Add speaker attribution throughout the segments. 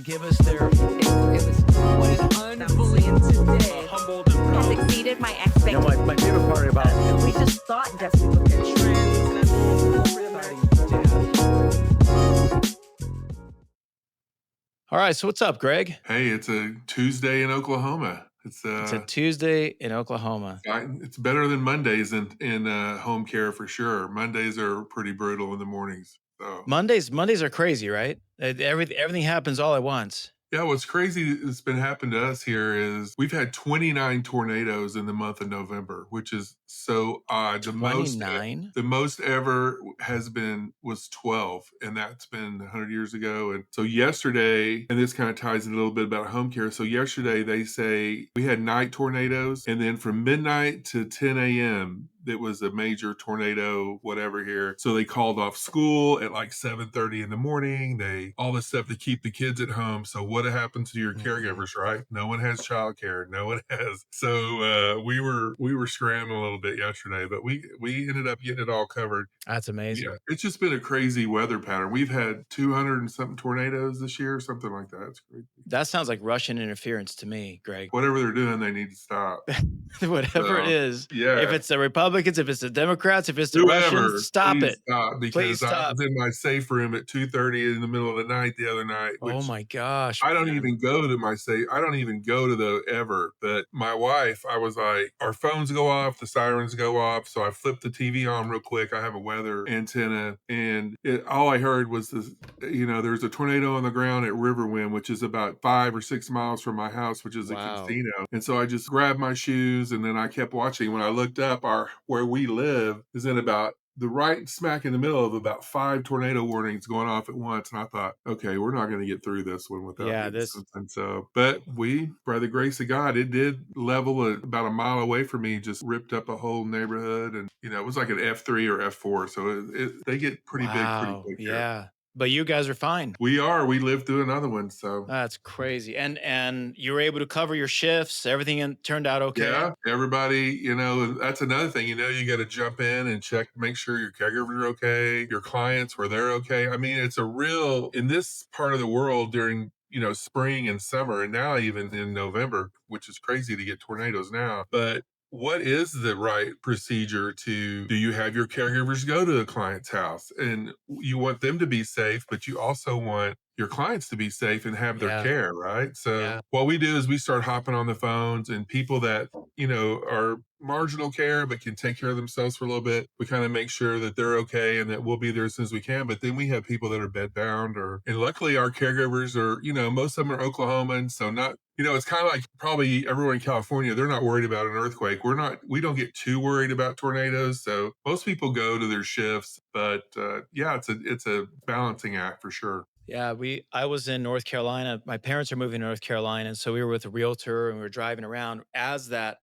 Speaker 1: give us their
Speaker 2: It was what an unbelievable today.
Speaker 1: humbled and
Speaker 3: Has
Speaker 1: proud.
Speaker 3: exceeded my expectations.
Speaker 1: My favorite part about
Speaker 3: We just thought that we would get
Speaker 1: All right, so what's up, Greg?
Speaker 4: Hey, it's a Tuesday in Oklahoma.
Speaker 1: It's a Tuesday in Oklahoma.
Speaker 4: It's better than Mondays in home care for sure. Mondays are pretty brutal in the mornings. So
Speaker 1: Mondays are crazy, right? Everything happens all at once.
Speaker 4: yeah, what's crazy that's been happening to us here is we've had 29 tornadoes in the month of November, which is so odd.
Speaker 1: 29?
Speaker 4: The most ever was 12, and that's been 100 years ago. And so yesterday, and this kind of ties in a little bit about home care. So yesterday they say we had night tornadoes, and then from midnight to 10 a.m. it was a major tornado, whatever here. So they called off school at like 7:30 in the morning. All this stuff to keep the kids at home. So what happens to your caregivers, right? No one has childcare. No one has. So we were scrambling a little bit yesterday, but we ended up getting it all covered.
Speaker 1: That's amazing.
Speaker 4: Yeah, it's just been a crazy weather pattern. We've had 200 and something tornadoes this year, something like that. It's crazy.
Speaker 1: That sounds like Russian interference to me, Greg.
Speaker 4: Whatever they're doing, they need to stop.
Speaker 1: Whatever it is.
Speaker 4: Yeah.
Speaker 1: If it's the Republicans, if it's the Democrats, if it's the
Speaker 4: Whoever,
Speaker 1: Russians, stop
Speaker 4: please
Speaker 1: it.
Speaker 4: Stop, because
Speaker 1: Please
Speaker 4: I
Speaker 1: stop.
Speaker 4: was in my safe room at 2:30 in the middle of the night the other night.
Speaker 1: Oh my gosh.
Speaker 4: I don't even go to my safe. I don't even go to the ever. But my wife, I was like, our phones go off, the sirens go off. So I flipped the TV on real quick. I have a weather antenna, and all I heard was this. There's a tornado on the ground at Riverwind, which is about 5 or 6 miles from my house, which is a casino. And so I just grabbed my shoes, and then I kept watching. When I looked up, where we live is in about the right smack in the middle of about 5 tornado warnings going off at once. And I thought, okay, we're not going to get through this one without something. So, but by the grace of God, it did level about a mile away from me, just ripped up a whole neighborhood. And, it was like an F3 or F4. So they get pretty big pretty quick.
Speaker 1: Yeah. But you guys are fine.
Speaker 4: We lived through another one. So
Speaker 1: that's crazy. And you were able to cover your shifts. Everything turned out okay.
Speaker 4: Yeah, everybody, that's another thing. You got to jump in and check, make sure your caregivers are okay, your clients were there okay. I mean, it's in this part of the world during spring and summer, and now even in November, which is crazy to get tornadoes now. But what is the right procedure do you have your caregivers go to the client's house? And you want them to be safe, but you also want your clients to be safe and have their care, right? So what we do is we start hopping on the phones, and people that, are marginal care but can take care of themselves for a little bit, we kind of make sure that they're okay and that we'll be there as soon as we can. But then we have people that are bedbound, and luckily our caregivers are, most of them are Oklahomans, so not, it's kind of like probably everyone in California, they're not worried about an earthquake. We don't get too worried about tornadoes. So most people go to their shifts, but it's a balancing act for sure.
Speaker 1: Yeah, I was in North Carolina. My parents are moving to North Carolina, and so we were with a realtor, and we were driving around as that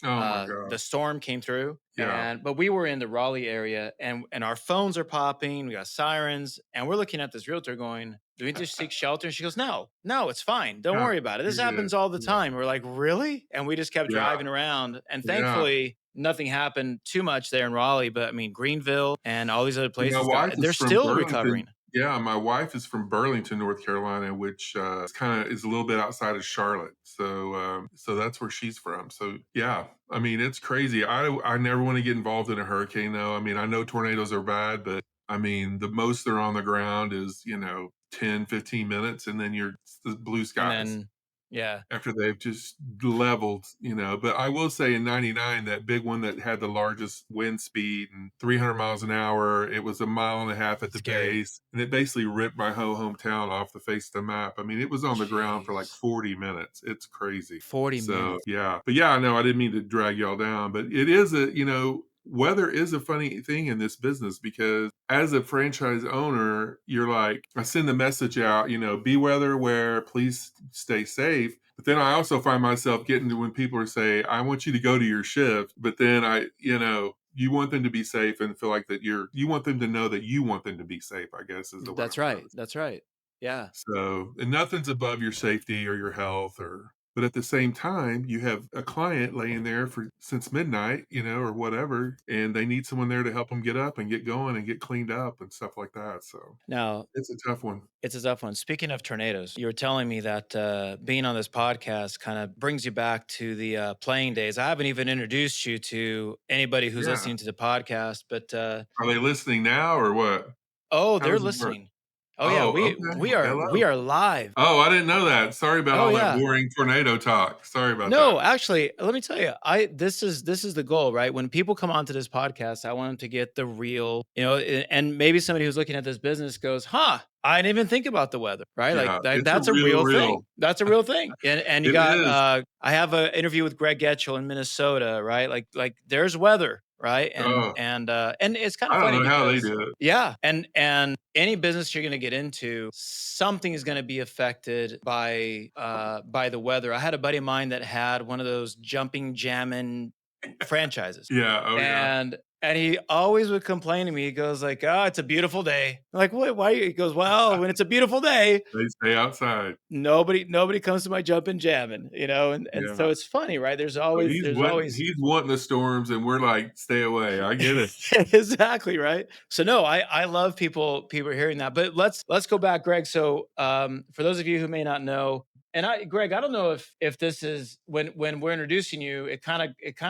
Speaker 1: the storm came through.
Speaker 4: Yeah.
Speaker 1: But we were in the Raleigh area, and our phones are popping. We got sirens, and we're looking at this realtor going, "Do we just seek shelter?" And she goes, "No, it's fine. Don't worry about it. This happens all the time." We're like, "Really?" And we just kept driving around, and thankfully nothing happened too much there in Raleigh. But I mean, Greenville and all these other places, they're still recovering.
Speaker 4: Yeah, my wife is from Burlington, North Carolina, which is a little bit outside of Charlotte. So that's where she's from. So yeah, I mean, it's crazy. I never want to get involved in a hurricane, though. I mean, I know tornadoes are bad, but I mean, the most they're on the ground is 10, 15 minutes, and then you're the blue skies. After they've just leveled, But I will say in 99, that big one that had the largest wind speed and 300 miles an hour, it was 1.5 miles at the base. And it basically ripped my whole hometown off the face of the map. I mean, it was on the ground for like 40 minutes. It's crazy.
Speaker 1: 40 minutes.
Speaker 4: Yeah. But yeah, no, I didn't mean to drag y'all down. But it is weather is a funny thing in this business, because as a franchise owner, you're like, I send the message out, be weather aware, please stay safe. But then I also find myself getting to when people are saying, I want you to go to your shift. But then you want them to be safe and feel like that you want them to know that you want them to be safe, I guess is the way.
Speaker 1: That's right. That's right. Yeah.
Speaker 4: So, and nothing's above your safety or your health or But at the same time, you have a client laying there for since midnight, or whatever, and they need someone there to help them get up and get going and get cleaned up and stuff like that. So
Speaker 1: Now,
Speaker 4: it's a tough one.
Speaker 1: it's a tough one. Speaking of tornadoes, you were telling me that being on this podcast kind of brings you back to the playing days. I haven't even introduced you to anybody who's
Speaker 4: Yeah.
Speaker 1: listening to the podcast, but
Speaker 4: Are they listening now or what?
Speaker 1: oh,
Speaker 4: How
Speaker 1: they're
Speaker 4: does it work?
Speaker 1: listening. Oh yeah,
Speaker 4: Oh,
Speaker 1: we
Speaker 4: okay.
Speaker 1: we
Speaker 4: Well,
Speaker 1: are we
Speaker 4: hello.
Speaker 1: are live.
Speaker 4: Oh, I didn't know that. Sorry about
Speaker 1: Oh
Speaker 4: all that
Speaker 1: yeah.
Speaker 4: boring tornado talk. Sorry about that.
Speaker 1: No, actually, let me tell you, I this is the goal, right? When people come onto this podcast, I want them to get the real, and maybe somebody who's looking at this business goes, "Huh, I didn't even think about the weather," right? Like
Speaker 4: Yeah, it's a
Speaker 1: that's a
Speaker 4: real,
Speaker 1: real
Speaker 4: real.
Speaker 1: thing. That's a real thing. And you
Speaker 4: It
Speaker 1: got
Speaker 4: is.
Speaker 1: I have an interview with Greg Getchell in Minnesota, right? Like there's weather, right?
Speaker 4: Oh,
Speaker 1: And it's kind
Speaker 4: I
Speaker 1: of
Speaker 4: don't
Speaker 1: funny
Speaker 4: know how they
Speaker 1: because
Speaker 4: do it.
Speaker 1: yeah, and any business you're going to get into, something is going to be affected by the weather. I had a buddy of mine that had one of those jumping jamming franchises.
Speaker 4: Yeah, oh, yeah.
Speaker 1: And he always would complain to me. He goes like, "Oh, it's a beautiful day." I'm like, "What? Why?" He goes, "Well, when it's a beautiful day,
Speaker 4: They stay outside.
Speaker 1: nobody comes to my jumping jamming, and
Speaker 4: Yeah.
Speaker 1: so it's funny, right? There's
Speaker 4: But
Speaker 1: always
Speaker 4: he's
Speaker 1: there's
Speaker 4: wanting
Speaker 1: always
Speaker 4: he's wanting the storms, and we're like, "Stay away." I get it.
Speaker 1: exactly right. So no, I love people hearing that. But let's go back, Greg. So for those of you who may not know, and Greg, I don't know if this is when we're introducing you, it kind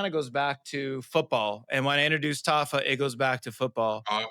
Speaker 1: of goes back to football. And when I introduce Tafa, it goes back to football.
Speaker 4: Uh,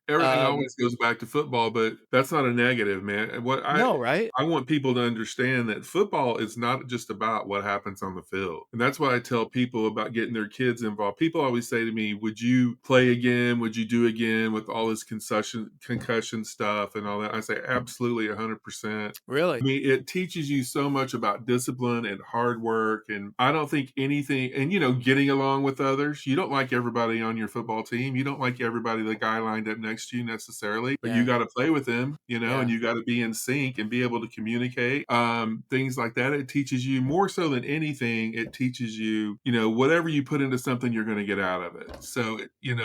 Speaker 4: Everything
Speaker 1: Um,
Speaker 4: always goes back to football, but that's not a negative, man. And what I
Speaker 1: no, right?
Speaker 4: I want people to understand that football is not just about what happens on the field. And that's what I tell people about getting their kids involved. People always say to me, "Would you play again? Would you do again with all this concussion stuff and all that?" I say, "Absolutely 100%." I
Speaker 1: Really?
Speaker 4: mean, it teaches you so much about discipline and hard work. And I don't think anything, and getting along with others. You don't like everybody on your football team. You don't like everybody, the guy lined up next to you necessarily, but you
Speaker 1: Yeah,
Speaker 4: got to play with him, and
Speaker 1: yeah.
Speaker 4: you got to be in sync and be able to communicate. Things like that. It teaches you more so than anything. It teaches you, whatever you put into something, you're going to get out of it. So,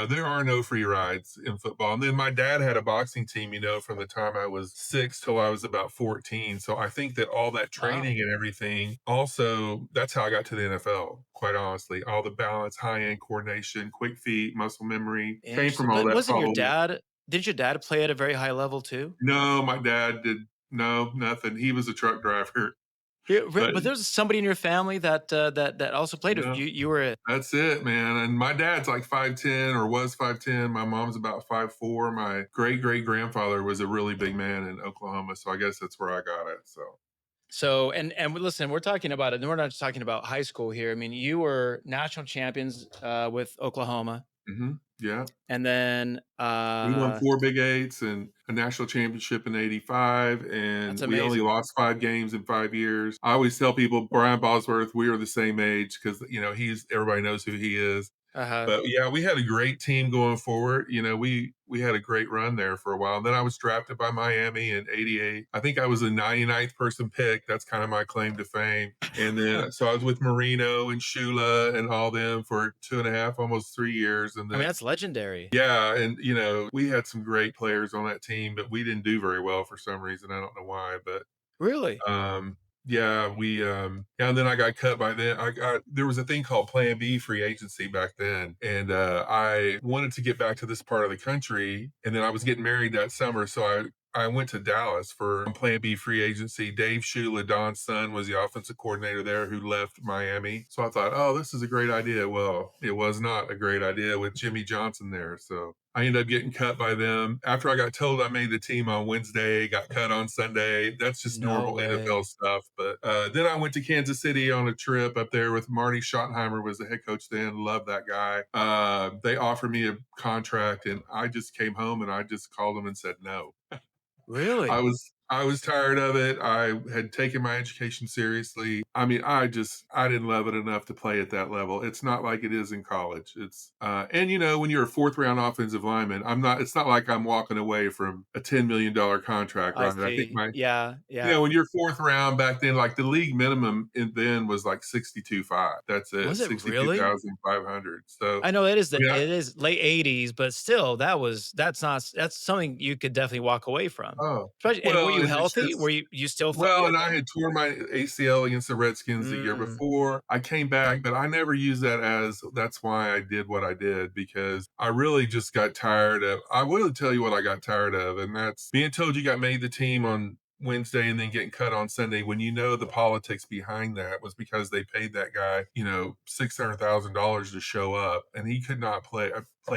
Speaker 4: there are no free rides in football. And then my dad had a boxing team, from the time I was 6 till I was about 14. So I think that all that
Speaker 1: Wow.
Speaker 4: training and everything, also, that's how I got to the NFL, quite honestly. All the balance, high end coordination, quick feet, muscle memory came
Speaker 1: Interesting.
Speaker 4: from all
Speaker 1: But
Speaker 4: that
Speaker 1: wasn't your
Speaker 4: probably.
Speaker 1: dad? Did your dad play at a very high level too?
Speaker 4: No, my dad did no, nothing. He was a truck driver,
Speaker 1: Yeah,
Speaker 4: but
Speaker 1: but there's somebody in your family that also played with
Speaker 4: no,
Speaker 1: you. You were a
Speaker 4: that's it, man. And my dad's like 5'10" or was 5'10". My mom's about 5'4". My great-great-grandfather was a really big man in Oklahoma, so I guess that's where I got it, so.
Speaker 1: So listen, we're talking about it. And we're not just talking about high school here. I mean, you were national champions with Oklahoma,
Speaker 4: Mhm, yeah.
Speaker 1: and then
Speaker 4: We won 4 Big Eights and a national championship in '85,
Speaker 1: that's
Speaker 4: and we only
Speaker 1: amazing.
Speaker 4: lost 5 games in 5 years. I always tell people Brian Bosworth, we are the same age because he's everybody knows who he is.
Speaker 1: Uh huh.
Speaker 4: But yeah, we had a great team going forward. We had a great run there for a while. And then I was drafted by Miami in '88. I think I was the 99th person picked. That's kind of my claim to fame. And then so I was with Marino and Shula and all them for 2.5, almost 3 years. And
Speaker 1: I mean,
Speaker 4: then
Speaker 1: that's legendary.
Speaker 4: yeah, and we had some great players on that team, but we didn't do very well for some reason. I don't know why, but
Speaker 1: Really?
Speaker 4: um, yeah, yeah, and then I got cut by then. There was a thing called Plan B free agency back then, and I wanted to get back to this part of the country, and then I was getting married that summer, so I went to Dallas for Plan B free agency. Dave Shula, Don's son, was the offensive coordinator there who left Miami. So I thought, oh, this is a great idea. Well, it was not a great idea with Jimmy Johnson there. So I ended up getting cut by them. After I got told I made the team on Wednesday, got cut on Sunday. That's just
Speaker 1: No
Speaker 4: normal NFL
Speaker 1: way.
Speaker 4: stuff. But then I went to Kansas City on a trip up there with Marty Schottenheimer was the head coach then. Loved that guy. They offered me a contract, and I just came home and I just called them and said no.
Speaker 1: Really?
Speaker 4: I was tired of it. I had taken my education seriously. I mean, I didn't love it enough to play at that level. It's not like it is in college. It's and when you're a fourth round offensive lineman, it's not like I'm walking away from a $10 million contract,
Speaker 1: I
Speaker 4: right? I think
Speaker 1: see. Yeah, yeah.
Speaker 4: when you're fourth round back then, like the league minimum then was like 62.5. That's it,
Speaker 1: Was it really?
Speaker 4: 62,500. So
Speaker 1: I know it is
Speaker 4: I mean,
Speaker 1: it is late 80s, but still, that's not that's something you could definitely walk away from.
Speaker 4: oh,
Speaker 1: Especially and
Speaker 4: well,
Speaker 1: what you
Speaker 4: and it's
Speaker 1: healthy?
Speaker 4: just
Speaker 1: You still felt
Speaker 4: well,
Speaker 1: good
Speaker 4: and I
Speaker 1: though?
Speaker 4: had tore my ACL against the Redskins the year
Speaker 1: Mm,
Speaker 4: before. I came back, but I never used that as that's why I did what I did because I really just got tired of I will tell you what I got tired of, and that's being told you got made the team on Wednesday and then getting cut on Sunday when you know the politics behind that was because they paid that guy, $600,000 to show up and he could not play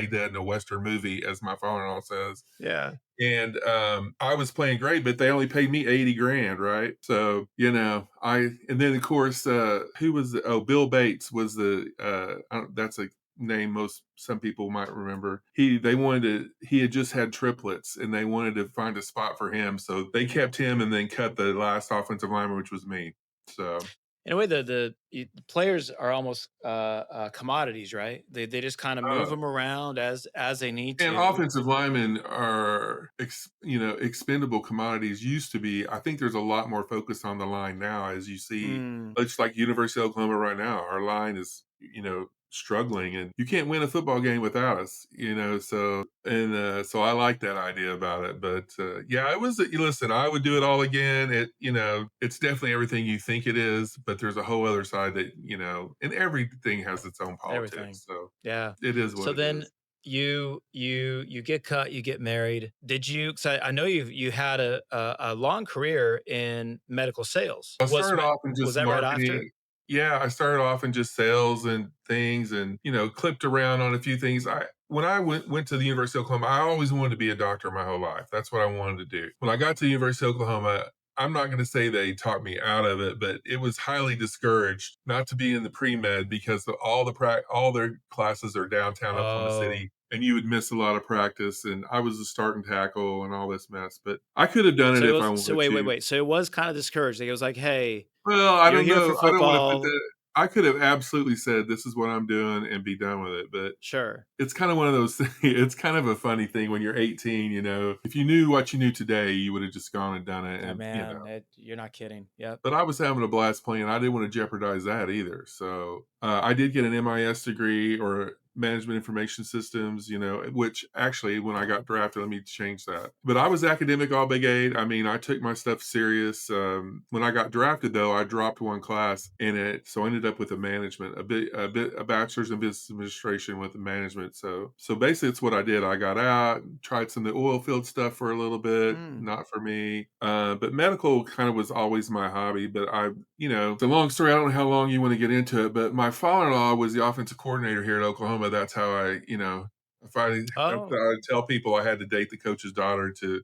Speaker 4: dead in a Western movie, as my father-in-law says.
Speaker 1: yeah.
Speaker 4: And I was playing great, but they only paid me 80 grand, right? So, and then of course, who was Bill Bates was that's a name some people might remember. He had just had triplets and they wanted to find a spot for him. So they kept him and then cut the last offensive lineman, which was me. So,
Speaker 1: In a way, the players are almost commodities, right? They just kind of move
Speaker 4: uh,
Speaker 1: them around as they need
Speaker 4: and
Speaker 1: to.
Speaker 4: offensive linemen are, expendable commodities used to be. I think there's a lot more focus on the line now, as you see.
Speaker 1: Mm,
Speaker 4: It's like University of Oklahoma right now. Our line is, struggling, and you can't win a football game without us. So I like that idea about it. But yeah, it was. Listen, I would do it all again. It's definitely everything you think it is, but there's a whole other side that and everything has its own
Speaker 1: everything.
Speaker 4: politics. So
Speaker 1: Yeah.
Speaker 4: it is what
Speaker 1: So
Speaker 4: it
Speaker 1: then
Speaker 4: is.
Speaker 1: you get cut, you get married. Did you? Cause I know you had a long career in medical sales.
Speaker 4: I started off in
Speaker 1: Was
Speaker 4: just
Speaker 1: that right after?
Speaker 4: marketing. Yeah, I started off in just sales and things and, clipped around on a few things. When I went to the University of Oklahoma, I always wanted to be a doctor my whole life. That's what I wanted to do. When I got to the University of Oklahoma, I'm not going to say they talked me out of it, but it was highly discouraged not to be in the pre-med because all their classes are downtown Oklahoma
Speaker 1: Oh,
Speaker 4: City and you would miss a lot of practice and I was a start and tackle and all this mess, but I could have done it
Speaker 1: so it
Speaker 4: if I
Speaker 1: was. So
Speaker 4: wanted
Speaker 1: wait, wait,
Speaker 4: to.
Speaker 1: wait. So it was kind of discouraged. Like, it was like, hey,
Speaker 4: Well, I
Speaker 1: you're
Speaker 4: don't
Speaker 1: here for
Speaker 4: know. I don't wanna put
Speaker 1: football.
Speaker 4: that I could have absolutely said, "This is what I'm doing," and be done with it, but
Speaker 1: Sure.
Speaker 4: it's kinda one of those things it's kind of a funny thing when you're 18, if you knew what you knew today, you would have just gone and done it
Speaker 1: Oh
Speaker 4: and,
Speaker 1: man, you're not kidding. Yep.
Speaker 4: but I was having a blast playing. I didn't want to jeopardize that either. So I did get an MIS degree or management information systems, which actually when I got drafted, let me change that. But I was academic all Big Eight. I mean, I took my stuff serious. When I got drafted, though, I dropped one class in it, so I ended up with a bachelor's in business administration with management. So basically, it's what I did. I got out, tried some of the oil field stuff for a little bit,
Speaker 1: Mm.
Speaker 4: not for me. But medical kind of was always my hobby. But it's a long story. I don't know how long you want to get into it. But my father-in-law was the offensive coordinator here at Oklahoma. That's how if
Speaker 1: Oh,
Speaker 4: I tell people I had to date the coach's daughter to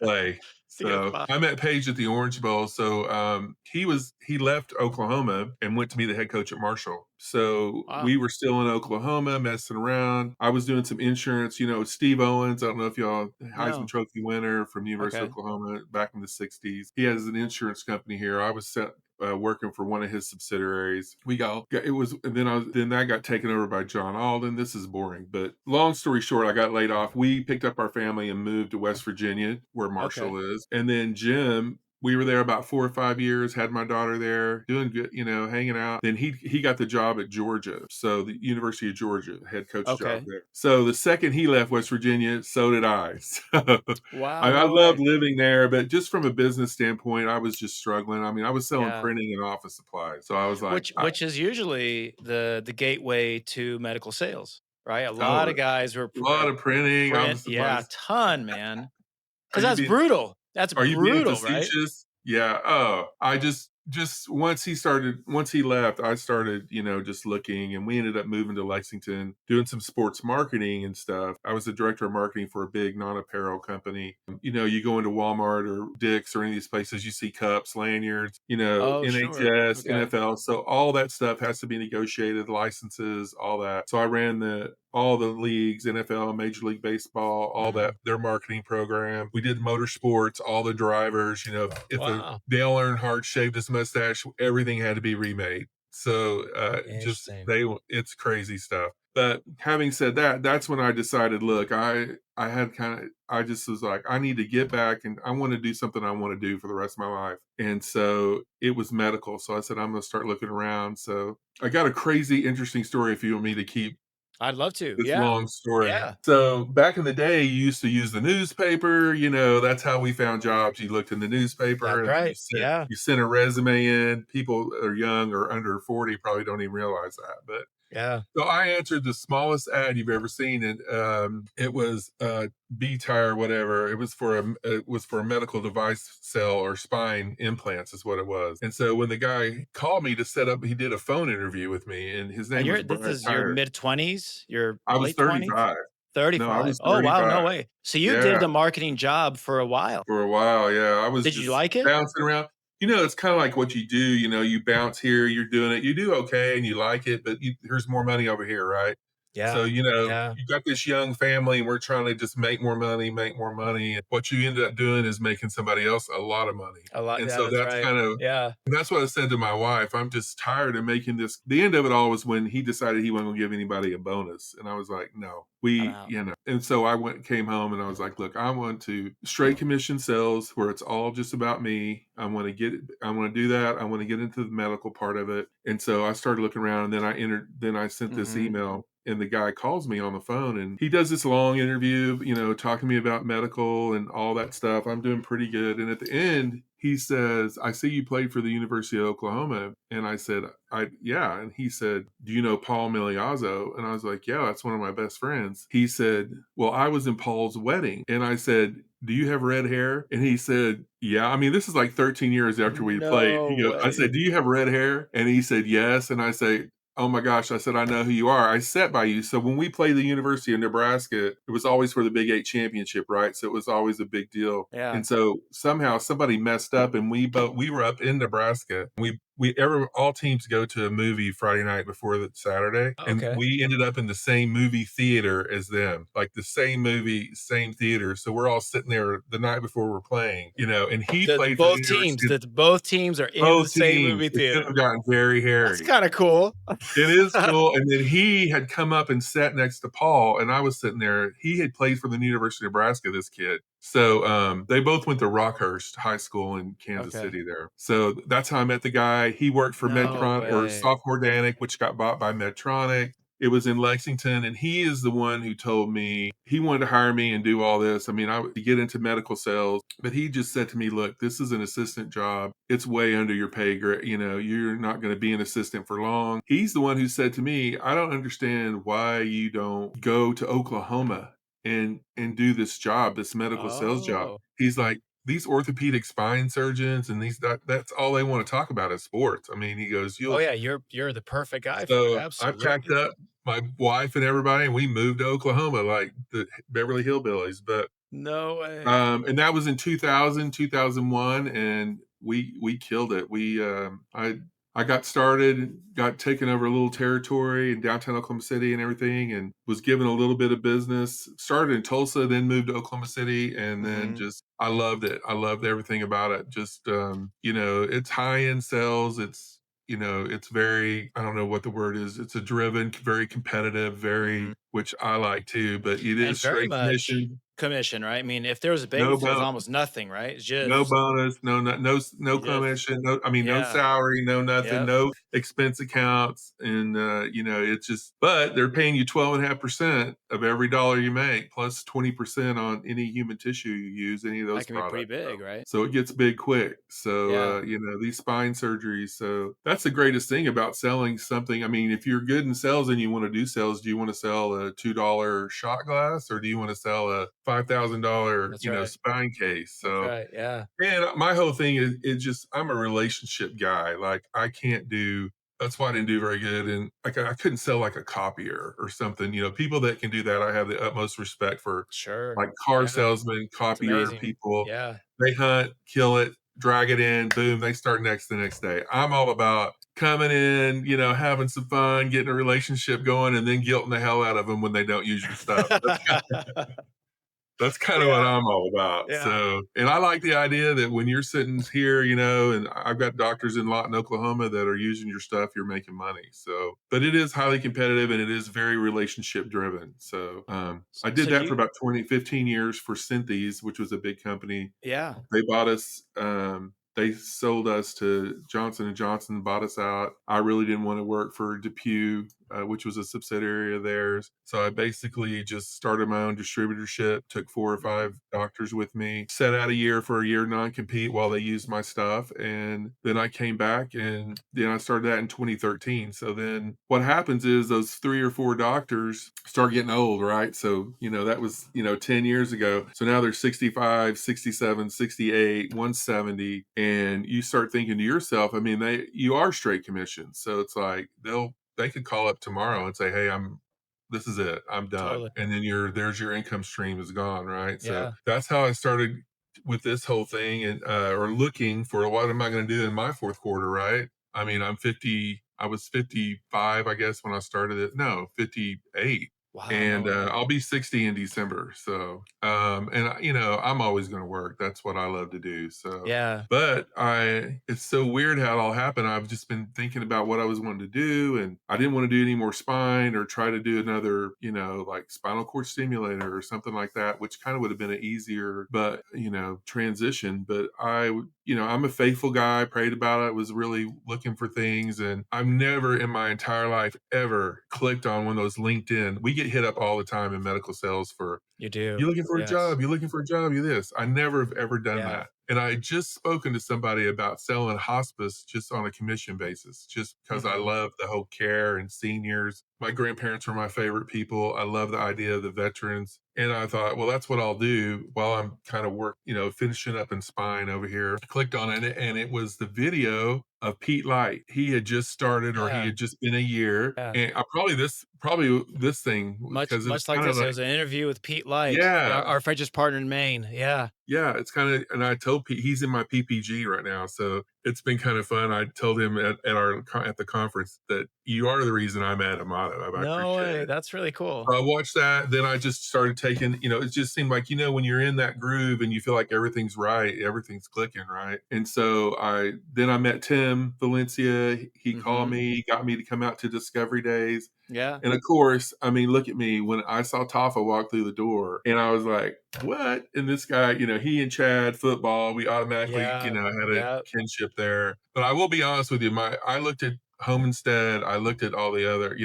Speaker 4: play.
Speaker 1: to get a
Speaker 4: So
Speaker 1: spot.
Speaker 4: I met Paige at the Orange Bowl. So he left Oklahoma and went to be the head coach at Marshall. So
Speaker 1: Wow.
Speaker 4: we were still in Oklahoma messing around. I was doing some insurance, Steve Owens. I don't know if y'all Heisman
Speaker 1: No.
Speaker 4: Trophy winner from University of
Speaker 1: Okay.
Speaker 4: Oklahoma back in the 60s. He has an insurance company here. I was working for one of his subsidiaries. It was, and then that got taken over by John Alden. This is boring, but long story short, I got laid off. We picked up our family and moved to West Virginia, where
Speaker 1: Okay.
Speaker 4: Marshall is. And then Jim, we were there about 4 or 5 years, had my daughter there, doing good, hanging out. Then he got the job at Georgia. So the University of Georgia, head coach job
Speaker 1: Okay.
Speaker 4: there. So the second he left West Virginia, so did I. So
Speaker 1: Wow.
Speaker 4: I
Speaker 1: No
Speaker 4: loved
Speaker 1: way.
Speaker 4: living there, but just from a business standpoint, I was just struggling. I mean, I was selling
Speaker 1: Yeah.
Speaker 4: printing and office supplies. So I was like,
Speaker 1: Which is usually the gateway to medical sales, right? A
Speaker 4: oh,
Speaker 1: lot of guys were
Speaker 4: a lot of printing,
Speaker 1: print.
Speaker 4: office
Speaker 1: Yeah, a
Speaker 4: supplies.
Speaker 1: ton, man.
Speaker 4: Are
Speaker 1: Because
Speaker 4: you
Speaker 1: that's
Speaker 4: being
Speaker 1: brutal. That's
Speaker 4: Are you being
Speaker 1: brutal, right?
Speaker 4: facetious? Yeah. Oh, I just once he left, I started, just looking and we ended up moving to Lexington, doing some sports marketing and stuff. I was the director of marketing for a big non-apparel company. You go into Walmart or Dick's or any of these places, you see cups, lanyards,
Speaker 1: Oh, sure.
Speaker 4: NHS,
Speaker 1: Okay.
Speaker 4: NFL. So all that stuff has to be negotiated, licenses, all that. So I ran all the leagues, NFL, Major League Baseball, all that,
Speaker 1: Mm.
Speaker 4: their marketing program. We did motorsports, all the drivers, if a
Speaker 1: Wow.
Speaker 4: Dale Earnhardt shaved his mustache, everything had to be remade. So
Speaker 1: Interesting.
Speaker 4: it's crazy stuff. But having said that, that's when I decided, look, I just was like, I need to get back and I want to do something I want to do for the rest of my life. And so it was medical. So I said, I'm going to start looking around. So I got a crazy, interesting story if you want me to keep.
Speaker 1: I'd love to.
Speaker 4: It's a
Speaker 1: Yeah.
Speaker 4: long story.
Speaker 1: Yeah.
Speaker 4: So, back in the day, you used to use the newspaper, that's how we found jobs. You looked in the newspaper
Speaker 1: That's
Speaker 4: and then
Speaker 1: right. Yeah.
Speaker 4: you sent a resume in. People that are young or under 40 probably don't even realize that, but
Speaker 1: Yeah.
Speaker 4: so I answered the smallest ad you've ever seen, and it was B tire, whatever. It was for a medical device sale or spine implants, is what it was. And so when the guy called me to set up, he did a phone interview with me, and his
Speaker 1: And
Speaker 4: name was
Speaker 1: this
Speaker 4: Brian
Speaker 1: is your
Speaker 4: Tire.
Speaker 1: mid-20s, your
Speaker 4: I was
Speaker 1: late 20s?
Speaker 4: 35. No, I
Speaker 1: 35.
Speaker 4: was
Speaker 1: Oh, wow,
Speaker 4: 35.
Speaker 1: no way. So you did
Speaker 4: Yeah.
Speaker 1: the marketing job for a while.
Speaker 4: For a while, yeah, I was
Speaker 1: Did you
Speaker 4: just
Speaker 1: like it?
Speaker 4: bouncing around. It's kinda like what you do, you bounce here, you're doing it, you do okay and you like it, but there's more money over here, right? So,
Speaker 1: Yeah. Yeah.
Speaker 4: you got this young family and we're trying to just make more money, and what you ended up doing is making somebody else a lot of money.
Speaker 1: A lot.
Speaker 4: And
Speaker 1: Yeah,
Speaker 4: so
Speaker 1: that's right. Yeah.
Speaker 4: that's what I said to my wife. I'm just tired of making this. The end of it all was when he decided he wasn't gonna give anybody a bonus. And I was like, no,
Speaker 1: I'm out.
Speaker 4: and so came home and I was like, look, I want to straight commission sales where it's all just about me. I want to do that. I want to get into the medical part of it. And so I started looking around and then I sent this
Speaker 1: Mhm.
Speaker 4: email and the guy calls me on the phone and he does this long interview, talking to me about medical and all that stuff. I'm doing pretty good. And at the end, he says, I see you played for the University of Oklahoma. And I said, yeah. And he said, do you know Paul Miliazzo? And I was like, yeah, that's one of my best friends. He said, well, I was in Paul's wedding. And I said, do you have red hair? And he said, yeah. I mean, this is like 13 years after we played.
Speaker 1: No
Speaker 4: I
Speaker 1: way.
Speaker 4: said, do you have red hair? And he said, yes. And I say, oh my gosh, I said, I know who you are. I sat by you. So when we played the University of Nebraska, it was always for the Big 8 championship, right? So it was always a big deal.
Speaker 1: Yeah.
Speaker 4: And so somehow somebody messed up and we were up in Nebraska. All teams go to a movie Friday night before the Saturday, and
Speaker 1: Okay.
Speaker 4: we ended up in the same movie theater as them, like the same movie, same theater. So we're all sitting there the night before we're playing, and he
Speaker 1: The
Speaker 4: played for the
Speaker 1: both teams
Speaker 4: University of
Speaker 1: that both teams are in the
Speaker 4: both
Speaker 1: same
Speaker 4: teams.
Speaker 1: movie
Speaker 4: It could
Speaker 1: theater.
Speaker 4: have gotten very
Speaker 1: That's
Speaker 4: hairy.
Speaker 1: kinda cool.
Speaker 4: It is cool, and then he had come up and sat next to Paul, and I was sitting there. He had played for the University of Nebraska, this kid. So, they both went to Rockhurst High School in Kansas
Speaker 1: Okay.
Speaker 4: City there. So, that's how I met the guy. He worked for
Speaker 1: No
Speaker 4: Medtronic or
Speaker 1: way.
Speaker 4: Software Danic, which got bought by Medtronic. It was in Lexington, and he is the one who told me he wanted to hire me and do all this. I mean, I would get into medical sales, but he just said to me, "Look, this is an assistant job. It's way under your pay grade. You're not going to be an assistant for long." He's the one who said to me, "I don't understand why you don't go to Oklahoma and do this job, this medical sales job."
Speaker 1: Oh.
Speaker 4: He's like, these orthopedic spine surgeons and that's all they want to talk about is sports. I mean, he goes,
Speaker 1: Oh,
Speaker 4: you'll
Speaker 1: yeah, you're the perfect guy for it,
Speaker 4: so I packed
Speaker 1: absolutely.
Speaker 4: up my wife and everybody, and we moved to Oklahoma like the Beverly Hillbillies. But
Speaker 1: No way.
Speaker 4: and that was in 2000, 2001, and we killed it. I got started, got taken over a little territory in downtown Oklahoma City and everything, and was given a little bit of business. Started in Tulsa, then moved to Oklahoma City, and then
Speaker 1: Mhm.
Speaker 4: just I loved it. I loved everything about it. Just it's high end sales. It's very, I don't know what the word is. It's a driven, very competitive,
Speaker 1: Mhm.
Speaker 4: which I like too, but it is
Speaker 1: And very
Speaker 4: straight
Speaker 1: much
Speaker 4: commission.
Speaker 1: commission, right? I mean, if there was a
Speaker 4: No
Speaker 1: base, there's
Speaker 4: bo
Speaker 1: almost nothing, right? It's
Speaker 4: no
Speaker 1: just
Speaker 4: bonus, no
Speaker 1: you just
Speaker 4: commission, no
Speaker 1: yeah.
Speaker 4: salary, no nothing,
Speaker 1: Yep.
Speaker 4: no expense accounts, and, it's just but they're paying you 12.5% of every dollar you make, plus 20% on any human tissue you use, any of
Speaker 1: That
Speaker 4: those
Speaker 1: can be pretty
Speaker 4: products,
Speaker 1: big, right?
Speaker 4: so it gets big quick. So,
Speaker 1: Yeah.
Speaker 4: these spine surgeries, so that's the greatest thing about selling something. I mean, if you're good in sales and you wanna do sales, do you wanna sell a $2 shot glass, or do you wanna sell a $5,000,
Speaker 1: That's right.
Speaker 4: spine case?
Speaker 1: That's
Speaker 4: So
Speaker 1: right. Yeah.
Speaker 4: and my whole thing is just I'm a relationship guy. Like I can't do that's why I didn't do very good. And like I couldn't sell like a copier or something. People that can do that, I have the utmost respect for
Speaker 1: Sure.
Speaker 4: like car
Speaker 1: Yeah.
Speaker 4: salesmen,
Speaker 1: It's
Speaker 4: copier
Speaker 1: amazing.
Speaker 4: people.
Speaker 1: Yeah.
Speaker 4: They hunt, kill it, drag it in, boom, they start next the next day. I'm all about coming in, having some fun, getting a relationship going, and then guilting the hell out of them when they don't use your stuff. That's kinda what
Speaker 1: Yeah.
Speaker 4: I'm all about,
Speaker 1: Yeah.
Speaker 4: so and I like the idea that when you're sitting here, and I've got doctors in Lawton, Oklahoma that are using your stuff, you're making money, so but it is highly competitive and it is very relationship driven, so, I did
Speaker 1: So
Speaker 4: that for
Speaker 1: you
Speaker 4: about 15 years for Synthes, which was a big company.
Speaker 1: yeah.
Speaker 4: They bought us, they sold us to Johnson& and Johnson, bought us out. I really didn't wanna work for DePuy, which was a subsidiary of theirs. So I basically just started my own distributorship, took 4 or
Speaker 1: Mhm.
Speaker 4: 5 doctors with me, set out a year for a year non-compete while they used my stuff, and then I came back, and then I started that in 2013. So then what happens is those 3 or 4 doctors start getting old, right? So, that was, 10 years ago. So now they're 65, 67, 68, 170, and you start thinking to yourself, I mean, you are straight commission. So it's like they could call up tomorrow and say, "Hey, this is it. I'm done."
Speaker 1: Totally.
Speaker 4: And then there's your income stream is gone, right? So
Speaker 1: Yeah.
Speaker 4: that's how I started with this whole thing, and or looking for what am I going to do in my fourth quarter, right? I mean, I'm 50. I was 55, I guess, when I started it. No, 58, and
Speaker 1: Wow.
Speaker 4: I'll be 60 in December. So, and I'm always going to work. That's what I love to do. So,
Speaker 1: Yeah.
Speaker 4: but it's so weird how it all happened. I've just been thinking about what I was wanting to do, and I didn't want to do any more spine or try to do another, like spinal cord stimulator or something like that, which kind of would have been an easier, but, transition. But I'm a faithful guy, prayed about it, was really looking for things. And I've never in my entire life ever clicked on one of those LinkedIn. We get hit up all the time in medical sales for,
Speaker 1: You do.
Speaker 4: you looking for a
Speaker 1: Yes.
Speaker 4: job? You looking for a job? You this. I never have ever done
Speaker 1: Yeah.
Speaker 4: that. And I had just spoken to somebody about selling hospice just on a commission basis, just because I
Speaker 1: Mhm.
Speaker 4: love the whole care and seniors. My grandparents were my favorite people. I love the idea of the veterans. And I thought, well, that's what I'll do while I'm kind of finishing up in spine over here. I clicked on it, and it was the video of Pete Light. He had just started, or he
Speaker 1: Yeah.
Speaker 4: had just been a year.
Speaker 1: Yeah.
Speaker 4: And I probably this thing,
Speaker 1: Much
Speaker 4: because it's
Speaker 1: much like
Speaker 4: kind of
Speaker 1: this, it
Speaker 4: like,
Speaker 1: was an interview with Pete Light,
Speaker 4: yeah,
Speaker 1: our French's partner in Maine. Yeah.
Speaker 4: yeah, it's kinda, and I told Pete he's in my PPG right now, so it's been kind of fun. I told him at the conference that you are the reason I'm at Amada. I
Speaker 1: No
Speaker 4: appreciate
Speaker 1: way.
Speaker 4: it.
Speaker 1: That's really cool.
Speaker 4: So I watched that, then I just started taking, it just seemed like, when you're in that groove and you feel like everything's right, everything's clicking, right? And so I met Tim Valencia. He called
Speaker 1: Mhm.
Speaker 4: me, got me to come out to Discovery Days.
Speaker 1: Yeah.
Speaker 4: And of course, I mean, look at me when I saw Tafa walk through the door, and I was like, "What?" And this guy, he and Chad football, we automatically,
Speaker 1: Yeah.
Speaker 4: had a
Speaker 1: Yeah.
Speaker 4: kinship there. But I will be honest with you, I looked at Home Instead, I looked at all the other,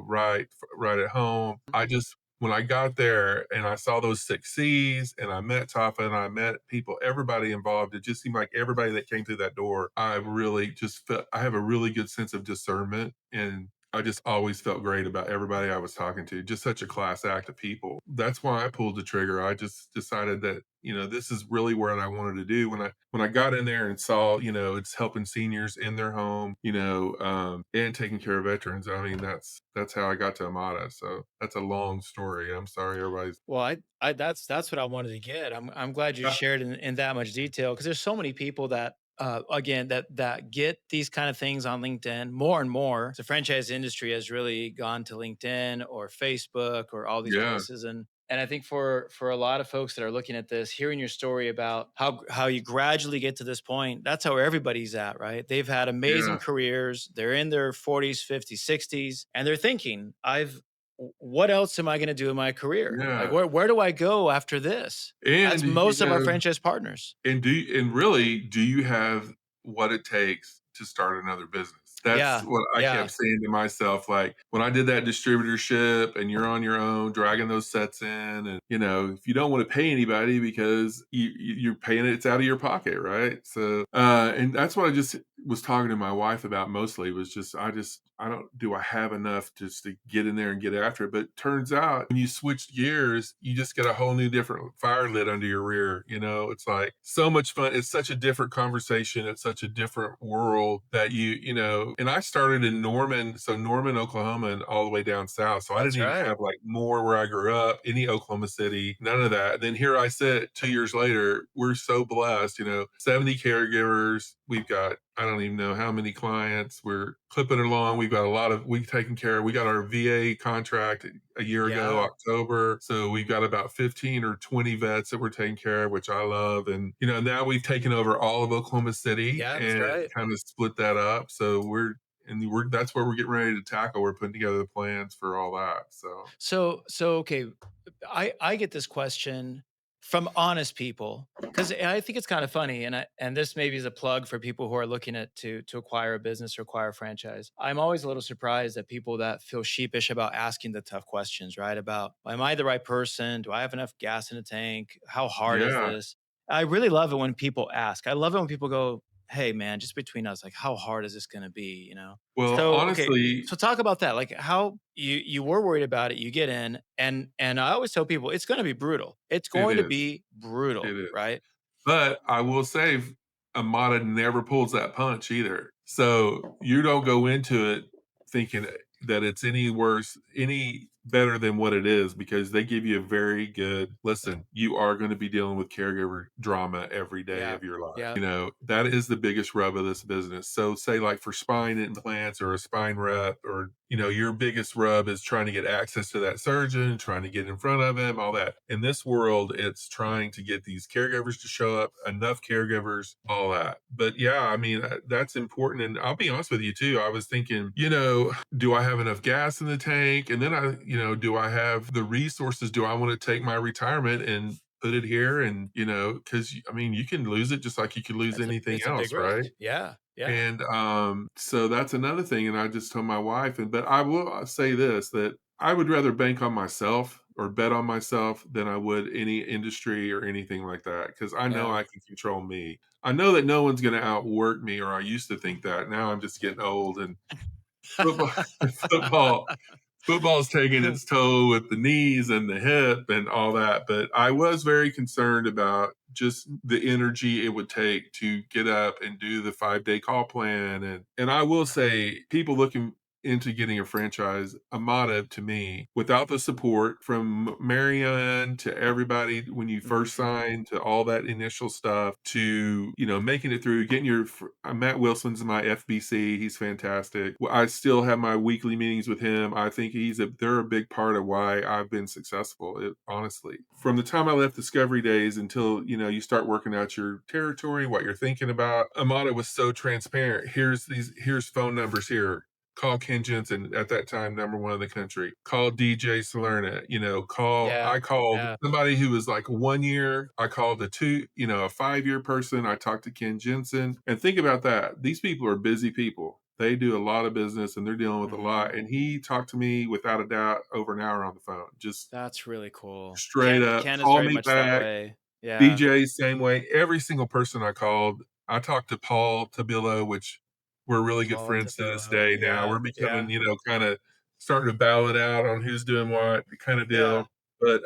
Speaker 4: right at home. I just when I got there and I saw those 6 Cs and I met Tafa and I met people, everybody involved, it just seemed like everybody that came through that door, I really just felt I have a really good sense of discernment, and I just always felt great about everybody I was talking to, just such a class act of people. That's why I pulled the trigger. I just decided that, this is really what I wanted to do. When I got in there and saw, it's helping seniors in their home, and taking care of veterans. I mean, that's how I got to Amada. So that's a long story. I'm sorry everybody's
Speaker 1: Well, that's what I wanted to get. I'm glad you shared in that much detail because there's so many people that again that get these kind of things on LinkedIn more and more. The franchise industry has really gone to LinkedIn or Facebook or all these
Speaker 4: yeah,
Speaker 1: places, and I think for a lot of folks that are looking at this, hearing your story about how you gradually get to this point, that's how everybody's at, right? They've had amazing
Speaker 4: yeah,
Speaker 1: careers. They're in their 40s, 50s, 60s, and they're thinking, what else am I going to do in my career? Like
Speaker 4: yeah.
Speaker 1: where do I go after this?
Speaker 4: And
Speaker 1: That's most of our franchise partners.
Speaker 4: and really, do you have what it takes to start another business? That's
Speaker 1: Yeah.
Speaker 4: what I
Speaker 1: Yeah.
Speaker 4: kept saying to myself, like, when I did that distributorship and you're on your own dragging those sets in, and, if you don't wanna pay anybody because you're paying it, it's out of your pocket, right? So, and that's what I just was talking to my wife about mostly, was just I don't do I have enough just to get in there and get after it? But turns out when you switch gears, you just get a whole new different fire lit under your rear. It's like so much fun. It's such a different conversation. It's such a different world that and I started in Norman, so Norman, Oklahoma, and all the way down south. So I
Speaker 1: That's
Speaker 4: didn't even
Speaker 1: right.
Speaker 4: have like more where I grew up, any Oklahoma City, none of that. Then here I sit 2 years later. We're so blessed, 70 caregivers. We've got, I don't even know how many clients. We're clipping along. We've got a lot of, we've taken care of. We got our VA contract a year ago,
Speaker 1: Yeah.
Speaker 4: October. So we've got about 15 or 20 vets that we're taking care of, which I love. And, now we've taken over all of Oklahoma City
Speaker 1: Yeah, that's
Speaker 4: and
Speaker 1: right.
Speaker 4: kind of split that up. So that's where we're getting ready to tackle. We're putting together the plans for all that. So
Speaker 1: So okay, I get this question from honest people, because I think it's kind of funny, and this maybe is a plug for people who are looking at to acquire a business or acquire a franchise. I'm always a little surprised at people that feel sheepish about asking the tough questions, right? About, am I the right person? Do I have enough gas in the tank? How hard is
Speaker 4: Yeah.
Speaker 1: this? I really love it when people ask. I love it when people go, "Hey, man, just between us, like, how hard is this going to be?" You know.
Speaker 4: Well,
Speaker 1: So, okay,
Speaker 4: honestly,
Speaker 1: so talk about that. Like, how you were worried about it, you get in, and I always tell people it's gonna be brutal. It's
Speaker 4: it
Speaker 1: going to
Speaker 4: is.
Speaker 1: be brutal,
Speaker 4: It is.
Speaker 1: right?
Speaker 4: But I will say Amada never pulls that punch either. So you don't go into it thinking that it's any worse, any better than what it is because they give you a very good listen, you are going to be dealing with caregiver drama every day
Speaker 1: Yeah.
Speaker 4: of your life.
Speaker 1: Yeah.
Speaker 4: You know, that is the biggest rub of this business. So say like for spine implants or a spine rep or your biggest rub is trying to get access to that surgeon, trying to get in front of him, all that. In this world, it's trying to get these caregivers to show up, enough caregivers, all that. But yeah, I mean, that's important. And I'll be honest with you too. I was thinking, do I have enough gas in the tank? And then do I have the resources? Do I want to take my retirement and put it here? And, because I mean, you can lose it just like you could lose anything
Speaker 1: It's a big
Speaker 4: else,
Speaker 1: risk.
Speaker 4: right?
Speaker 1: Yeah. Yeah.
Speaker 4: And, so that's another thing, and I just told my wife but I will say this, that I would rather bank on myself or bet on myself than I would any industry or anything like that because I know
Speaker 1: Yeah.
Speaker 4: I can control me. I know that no one's gonna outwork me, or I used to think that. Now I'm just getting old, and football football football's taking its toll with the knees and the hip and all that. But I was very concerned about just the energy it would take to get up and do the 5-day call plan. And I will say, people looking into getting a franchise, Amada to me, without the support from Marianne to everybody when you first
Speaker 1: Mhm.
Speaker 4: signed to all that initial stuff to, making it through, getting Matt Wilson's my FBC. He's fantastic. Well, I still have my weekly meetings with him. I think they're a big part of why I've been successful. Honestly, from the time I left Discovery Days until, you start working out your territory, what you're thinking about, Amada was so transparent. Here's phone numbers here. Call Ken Jensen, at that time number one in the country. Call DJ Salerno.
Speaker 1: Yeah.
Speaker 4: I called
Speaker 1: Yeah.
Speaker 4: somebody who was like 1 year. I called a 5-year person. I talked to Ken Jensen. And think about that. These people are busy people. They do a lot of business and they're dealing with a
Speaker 1: Mhm.
Speaker 4: lot. And he talked to me without a doubt over an hour on the phone. Just
Speaker 1: That's really cool.
Speaker 4: straight up,
Speaker 1: Ken is
Speaker 4: call
Speaker 1: very
Speaker 4: me
Speaker 1: much that
Speaker 4: back.
Speaker 1: way. Yeah.
Speaker 4: DJ, same way. Every single person I called, I talked to Paul Tabillo, which we're really good
Speaker 1: Paul
Speaker 4: friends to this
Speaker 1: Tabilo.
Speaker 4: day now.
Speaker 1: Yeah.
Speaker 4: We're becoming,
Speaker 1: Yeah.
Speaker 4: kind of starting to ballot out on who's doing what kind of
Speaker 1: Yeah.
Speaker 4: deal. But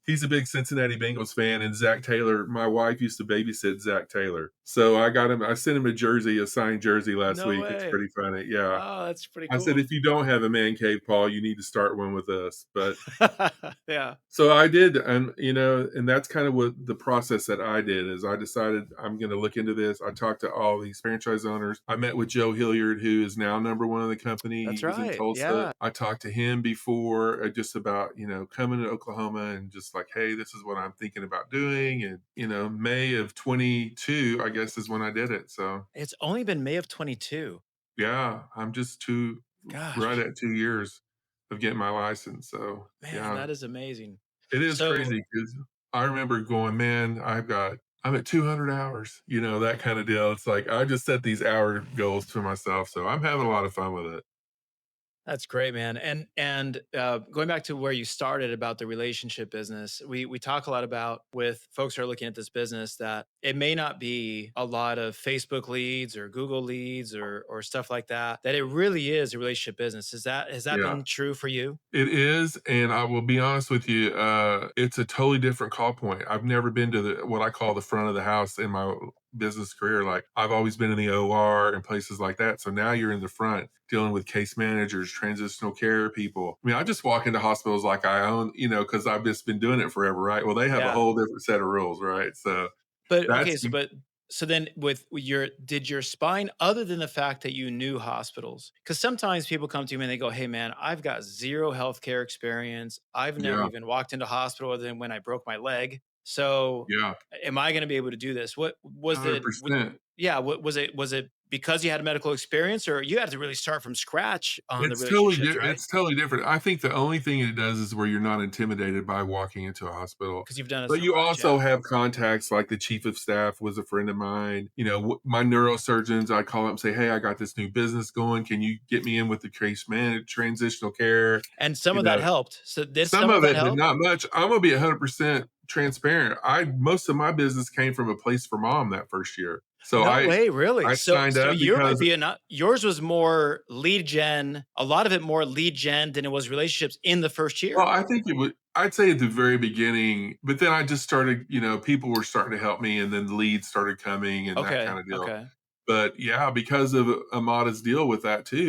Speaker 4: he's a big Cincinnati Bengals fan, and Zach Taylor. My wife used to babysit Zach Taylor, so I got him. I sent him a jersey, a signed jersey last
Speaker 1: No
Speaker 4: week. It's
Speaker 1: way.
Speaker 4: pretty funny. Yeah,
Speaker 1: Oh, that's pretty
Speaker 4: I said
Speaker 1: cool.
Speaker 4: if you don't have a man cave, Paul, you need to start one with us. But
Speaker 1: Yeah.
Speaker 4: so I did, and that's kind of what the process that I did is I decided I'm going to look into this. I talked to all these franchise owners. I met with Joe Hilliard, who is now number one in the company.
Speaker 1: That's
Speaker 4: He was in
Speaker 1: right.
Speaker 4: Tulsa.
Speaker 1: Yeah.
Speaker 4: I talked to him before just about, coming to Oklahoma and just like, hey, this is what I'm thinking about doing. And, May of 22, I guess, is when I did it. So
Speaker 1: It's only been May of 22.
Speaker 4: yeah, I'm just right
Speaker 1: Gosh,
Speaker 4: at 2 years of getting my license. So
Speaker 1: man,
Speaker 4: yeah.
Speaker 1: that is amazing.
Speaker 4: It is
Speaker 1: So
Speaker 4: crazy because I remember going, "Man, I'm at 200 hours," that kinda deal. It's like, I just set these hour goals for myself, so I'm having a lot of fun with it.
Speaker 1: that's great, man. And going back to where you started about the relationship business, we talk a lot about with folks who are looking at this business that it may not be a lot of Facebook leads or Google leads or stuff like that. That it really is a relationship business. Has that
Speaker 4: Yeah.
Speaker 1: been true for you?
Speaker 4: It is, and I will be honest with you, it's a totally different call point. I've never been to what I call the front of the house in my business career. Like, I've always been in the OR and places like that. So now you're in the front dealing with case managers, transitional care people. I mean, I just walk into hospitals like I own, because I've just been doing it forever, right? Well, they have a
Speaker 1: Yeah.
Speaker 4: whole different set of rules, right? So
Speaker 1: But okay,
Speaker 4: that's
Speaker 1: so then with your did your spine, other than the fact that you knew hospitals, because sometimes people come to me and they go, "Hey man, I've got zero healthcare experience. I've never
Speaker 4: yeah,
Speaker 1: even walked into hospital other than when I broke my leg. So
Speaker 4: yeah,
Speaker 1: am I going to be able to do this?" What was it?
Speaker 4: 100%.
Speaker 1: Yeah, was it because you had a medical experience, or you had to really start from scratch on the
Speaker 4: It's totally
Speaker 1: relationships,
Speaker 4: different.
Speaker 1: right?
Speaker 4: It's totally different. I think the only thing it does is where you're not intimidated by walking into a hospital.
Speaker 1: Because 'Cause you've done it
Speaker 4: But
Speaker 1: so
Speaker 4: you
Speaker 1: much,
Speaker 4: also
Speaker 1: yeah.
Speaker 4: have contacts, like the chief of staff was a friend of mine. My neurosurgeons, I call up and say, "Hey, I got this new business going. Can you get me in with the case man transitional care?"
Speaker 1: And some
Speaker 4: You
Speaker 1: of that
Speaker 4: know,
Speaker 1: helped. So did
Speaker 4: some
Speaker 1: some of
Speaker 4: of
Speaker 1: that
Speaker 4: it, but
Speaker 1: help?
Speaker 4: not much. I'm gonna be 100% transparent. I Most of my business came from a place for mom that first year. So
Speaker 1: No
Speaker 4: I
Speaker 1: way, really?
Speaker 4: I
Speaker 1: So
Speaker 4: signed
Speaker 1: so
Speaker 4: up
Speaker 1: yours might
Speaker 4: because
Speaker 1: be a not yours was more lead gen, a lot of it more lead gen than it was relationships in the first
Speaker 4: well,
Speaker 1: year.
Speaker 4: I think I'd say at the very beginning, but then I just started, people were starting to help me and then leads started coming and that kind
Speaker 1: Okay,
Speaker 4: of deal.
Speaker 1: okay.
Speaker 4: But yeah, because of Amada's deal with that too,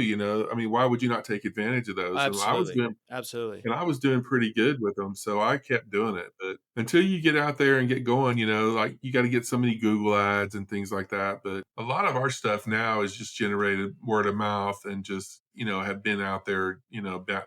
Speaker 4: I mean, why would you not take advantage of those?
Speaker 1: Absolutely, absolutely.
Speaker 4: And I was doing pretty good with them, so I kept doing it. But until you get out there and get going, like you got to get so many Google ads and things like that. But a lot of our stuff now is just generated word of mouth and just, have been out there,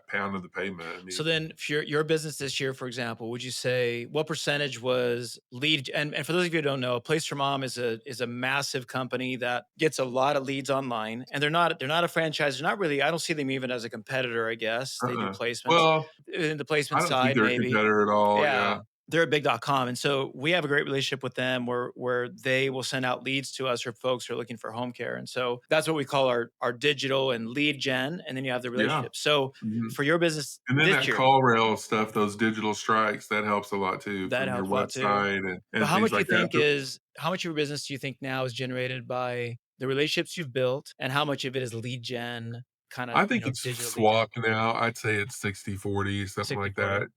Speaker 4: pounding the pavement. I
Speaker 1: So
Speaker 4: mean,
Speaker 1: then for your business this year, for example, would you say what percentage was lead and for those of you who don't know, Place for Mom is a massive company that gets a lot of leads online, and they're not a franchise. They're not really, I don't see them even as a competitor, I guess. They do
Speaker 4: uh-uh.
Speaker 1: placements.
Speaker 4: Well,
Speaker 1: In the
Speaker 4: I
Speaker 1: placement
Speaker 4: don't think
Speaker 1: side,
Speaker 4: they're a
Speaker 1: maybe.
Speaker 4: competitor at all.
Speaker 1: Yeah.
Speaker 4: Yeah,
Speaker 1: They're a big.com. And so we have a great relationship with them where they will send out leads to us for folks who are looking for home care. And so that's what we call our digital and lead gen. And then you have the
Speaker 4: yeah.
Speaker 1: relationship. So
Speaker 4: Mhm.
Speaker 1: for your business
Speaker 4: And then
Speaker 1: this
Speaker 4: that
Speaker 1: year,
Speaker 4: call rail stuff, those digital strikes, that helps a lot too
Speaker 1: that
Speaker 4: from your
Speaker 1: helps a lot too.
Speaker 4: website
Speaker 1: But
Speaker 4: and things like that. But
Speaker 1: how much of your business do you think now is generated by the relationships you've built, and how much of it is lead gen, kind of,
Speaker 4: I think it's
Speaker 1: digital lead gen?
Speaker 4: swapped now. I'd say it's 60/40, something
Speaker 1: 60
Speaker 4: like
Speaker 1: 40.
Speaker 4: that.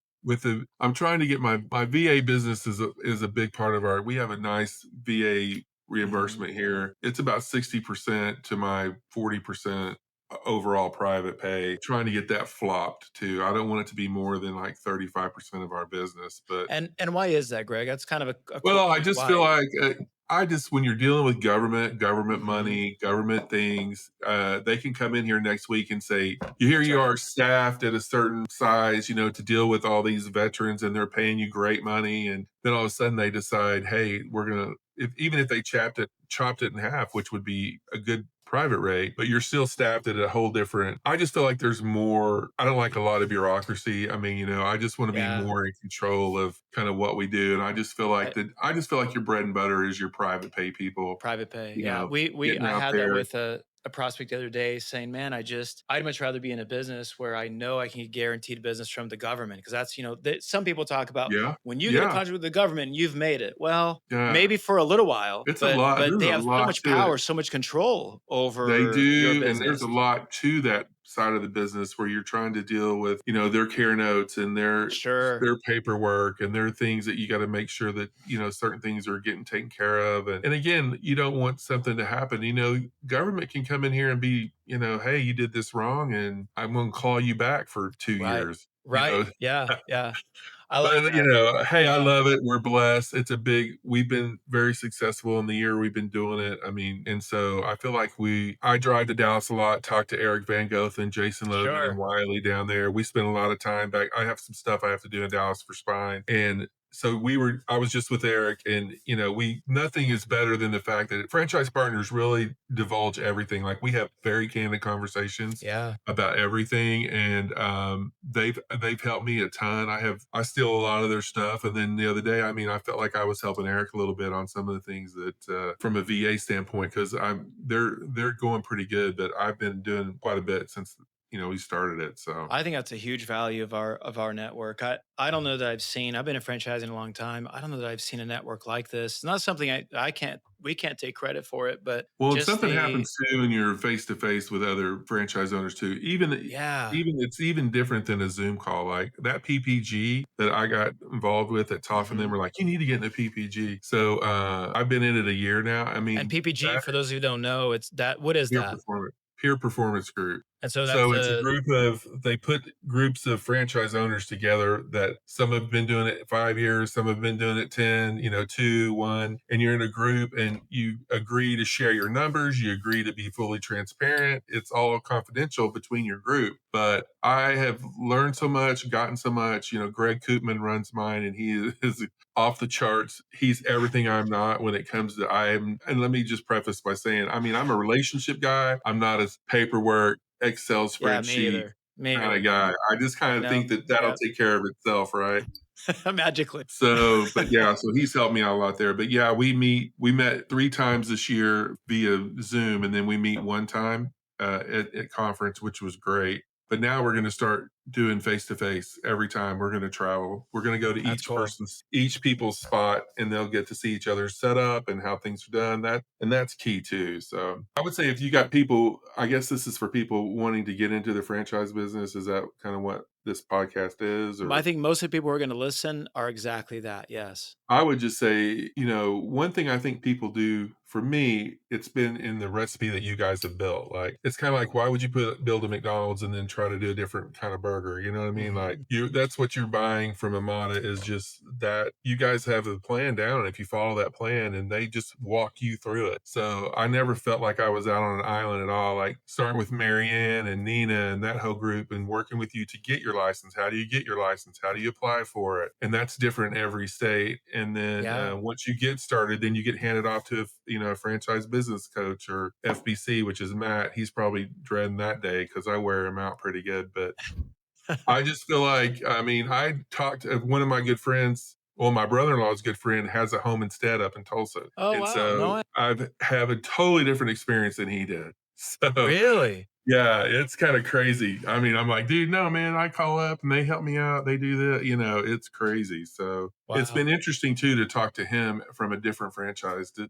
Speaker 4: I'm trying to get my VA business is a big part of we have a nice VA
Speaker 1: Mhm.
Speaker 4: reimbursement here. It's about 60% to my 40% overall private pay. Trying to get that flopped too. I don't want it to be more than like 35% of our business, but
Speaker 1: And why is that, Greg? That's kind of a cool
Speaker 4: well, I just feel
Speaker 1: why.
Speaker 4: like, when you're dealing with government
Speaker 1: Mhm.
Speaker 4: money, government things, they can come in here next week and say, here
Speaker 1: That's
Speaker 4: you
Speaker 1: right.
Speaker 4: are staffed at a certain size, to deal with all these veterans and they're paying you great money. And then all of a sudden they decide, hey, even if they chopped it in half, which would be a good private rate, but you're still staffed at a whole different. I just feel like there's more. I don't like a lot of bureaucracy. I mean, I just want to be
Speaker 1: Yeah.
Speaker 4: more in control of kind of what we do. And
Speaker 1: I
Speaker 4: I just feel like your bread and butter is your private pay people,
Speaker 1: Private pay. Yeah. We
Speaker 4: getting
Speaker 1: I
Speaker 4: out
Speaker 1: had that
Speaker 4: there.
Speaker 1: with a prospect the other day saying, "Man, I'd much rather be in a business where I know I can get guaranteed business from the government." Because that's, some people talk about
Speaker 4: Yeah.
Speaker 1: when you get a
Speaker 4: Yeah.
Speaker 1: contract with the government, you've made it. Well,
Speaker 4: Yeah.
Speaker 1: maybe for a little while,
Speaker 4: It's a
Speaker 1: but
Speaker 4: lot.
Speaker 1: but
Speaker 4: There's
Speaker 1: they
Speaker 4: a
Speaker 1: have so
Speaker 4: lot
Speaker 1: much
Speaker 4: to it.
Speaker 1: power, so much control
Speaker 4: They
Speaker 1: over your
Speaker 4: do, and there's
Speaker 1: business.
Speaker 4: a lot to that side of the business where you're trying to deal with, their care notes and
Speaker 1: Sure.
Speaker 4: their paperwork and their things that you gotta make sure that, certain things are getting taken care of, and again, you don't want something to happen, government can come in here and be, "Hey, you did this wrong, and I'm gonna call you back for 2
Speaker 1: Right.
Speaker 4: years," you
Speaker 1: Right.
Speaker 4: know?
Speaker 1: Yeah. Yeah. I like
Speaker 4: But,
Speaker 1: that.
Speaker 4: hey, I
Speaker 1: Yeah.
Speaker 4: love it. We're blessed. We've been very successful in the year we've been doing it. I mean, and so I feel like I drive to Dallas a lot, talk to Eric Van Gogh, Jason Logan, and
Speaker 1: Sure.
Speaker 4: Wiley down there. We spend a lot of time back. I have some stuff I have to do in Dallas for spine. And so I was just with Eric, and nothing is better than the fact that franchise partners really divulge everything. Like, we have very candid conversations
Speaker 1: Yeah.
Speaker 4: about everything, and they've helped me a ton. I steal a lot of their stuff, and then the other day, I mean, I felt like I was helping Eric a little bit on some of the things that, from a VA standpoint, because they're going pretty good, but I've been doing quite a bit since we started it. So
Speaker 1: I think that's a huge value of our network. I don't know that I've been in franchising a long time. I don't know that I've seen a network like this. It's not something I can't we can't take credit for it, but
Speaker 4: well, and
Speaker 1: just
Speaker 4: something
Speaker 1: the
Speaker 4: happens too when you're face to face with other franchise owners too.
Speaker 1: yeah.
Speaker 4: It's even different than a Zoom call. Like that PPG that I got involved with at Toff, and them
Speaker 1: Mhm.
Speaker 4: were like, "You need to get in a PPG." So I've been in it a year now. I
Speaker 1: And
Speaker 4: mean,
Speaker 1: PPG,
Speaker 4: that
Speaker 1: for those of you who don't know, it's that what is
Speaker 4: peer
Speaker 1: that?
Speaker 4: performance peer performance group.
Speaker 1: And so that's
Speaker 4: So it's a group of they put groups of franchise owners together that some have been doing it 5 years, some have been doing it 10, 2, 1, and you're in a group and you agree to share your numbers, you agree to be fully transparent. It's all confidential between your group. But I have learned so much, gotten so much. Greg Koopman runs mine and he is off the charts. He's everything I'm not when it comes to and let me just preface by saying, I mean, I'm a relationship guy. I'm not a paperwork Excel
Speaker 1: yeah, me
Speaker 4: spreadsheet
Speaker 1: either. Me
Speaker 4: kind of
Speaker 1: either.
Speaker 4: guy. I just kind of
Speaker 1: No.
Speaker 4: think that that'll
Speaker 1: Yeah.
Speaker 4: take care of itself, right?
Speaker 1: Magically.
Speaker 4: So, but yeah, so he's helped me out a lot there. But yeah, we met 3 times this year via Zoom, and then we meet 1 time, at conference, which was great. But now we're gonna start doing face to face every time we're gonna travel. We're gonna go to
Speaker 1: That's cool.
Speaker 4: each people's spot, and they'll get to see each other's setup and how things are done. That's key too. So I would say if you got people, I guess this is for people wanting to get into the franchise business. Is that kind of what this podcast is?
Speaker 1: I
Speaker 4: Or
Speaker 1: think most of the people who are gonna listen are exactly that, yes.
Speaker 4: I would just say, one thing I think people do for me, it's been in the recipe that you guys have built. Like, it's kind of like, why would you build a McDonald's and then try to do a different kind of burger? You know what I mean? Like,
Speaker 1: Mhm.
Speaker 4: that's what you're buying from Amada is just that you guys have the plan down. And if you follow that plan and they just walk you through it. So I never felt like I was out on an island at all. Like, starting with Marianne and Nina and that whole group and working with you to get your license. How do you get your license? How do you apply for it? And that's different in every state. And then
Speaker 1: Yeah.
Speaker 4: once you get started, then you get handed off to a franchise business coach or FBC, which is Matt. He's probably dreading that day because I wear him out pretty good. But I just feel like, I mean, I talked to one of my good friends. Well, my brother-in-law's good friend has a home instead up in Tulsa,
Speaker 1: Oh,
Speaker 4: and
Speaker 1: wow. No
Speaker 4: so
Speaker 1: way.
Speaker 4: I've have a totally different experience than he did. So
Speaker 1: Really?
Speaker 4: yeah, it's kinda crazy. I mean, I'm like, "Dude, no, man, I call up and they help me out, they do that," it's crazy. So, it's been
Speaker 1: Wow.
Speaker 4: interesting too to talk to him from a different franchise to